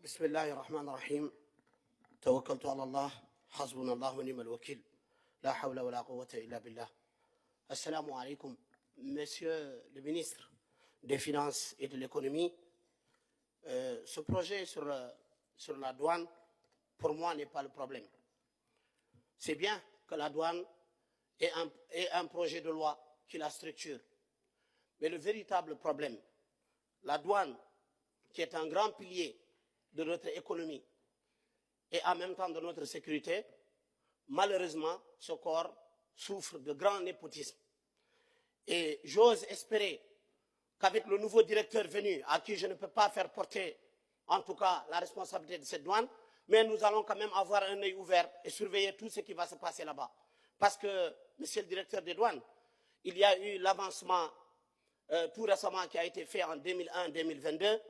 بسم الله الرحمن الرحيم توكلت على الله حسبنا الله ونعم الوكيل لا حول ولا قوة إلا بالله. Assalamu alaikum. Monsieur le ministre des Finances et de l'Économie, ce projet sur la douane, pour moi, n'est pas le problème. C'est bien que la douane ait un projet de loi qui la structure. Mais le véritable problème, la douane, qui est un grand pilier de notre économie et en même temps de notre sécurité, malheureusement, ce corps souffre de grand népotisme. Et j'ose espérer qu'avec le nouveau directeur venu, à qui je ne peux pas faire porter, en tout cas, la responsabilité de cette douane, mais nous allons quand même avoir un œil ouvert et surveiller tout ce qui va se passer là-bas. Parce que, monsieur le directeur des douanes, il y a eu l'avancement tout récemment qui a été fait en 2001-2022.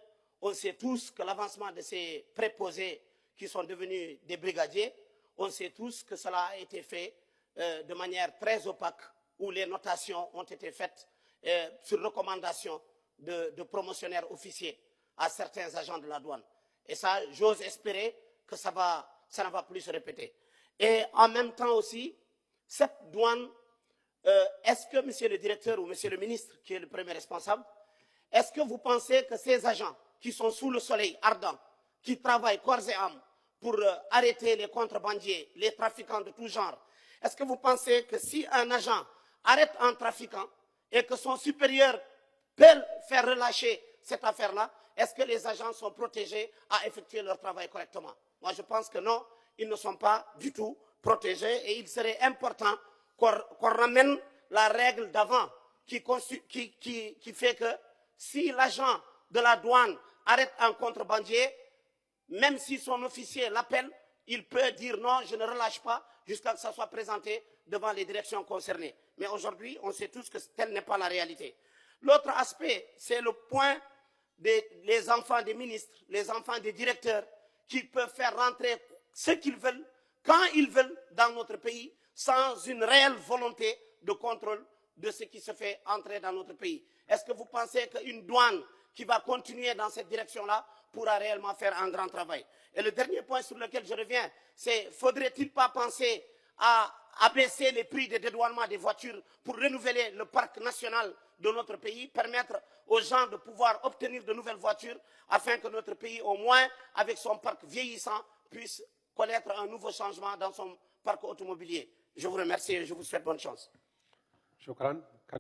On sait tous que l'avancement de ces préposés qui sont devenus des brigadiers, on sait tous que cela a été fait de manière très opaque, où les notations ont été faites sur recommandation de promotionnaires officiers à certains agents de la douane. Et ça, j'ose espérer que ça ne va plus se répéter. Et en même temps aussi, cette douane, est-ce que monsieur le directeur ou monsieur le ministre, qui est le premier responsable, est-ce que vous pensez que ces agents qui sont sous le soleil ardent, qui travaillent corps et âme pour arrêter les contrebandiers, les trafiquants de tout genre, est-ce que vous pensez que si un agent arrête un trafiquant et que son supérieur peut faire relâcher cette affaire-là, est-ce que les agents sont protégés à effectuer leur travail correctement? Moi, je pense que non, ils ne sont pas du tout protégés et il serait important qu'on ramène la règle d'avant qui fait que si l'agent de la douane arrête un contrebandier, même si son officier l'appelle, il peut dire non, je ne relâche pas jusqu'à ce que ça soit présenté devant les directions concernées. Mais aujourd'hui, on sait tous que telle n'est pas la réalité. L'autre aspect, c'est le point des enfants des ministres, les enfants des directeurs, qui peuvent faire rentrer ce qu'ils veulent, quand ils veulent, dans notre pays, sans une réelle volonté de contrôle de ce qui se fait entrer dans notre pays. Est-ce que vous pensez qu'une douane qui va continuer dans cette direction-là pourra réellement faire un grand travail? Et le dernier point sur lequel je reviens, c'est faudrait-il pas penser à abaisser les prix de dédouanement des voitures pour renouveler le parc national de notre pays, permettre aux gens de pouvoir obtenir de nouvelles voitures afin que notre pays, au moins avec son parc vieillissant, puisse connaître un nouveau changement dans son parc automobilier. Je vous remercie et je vous souhaite bonne chance. شكرا.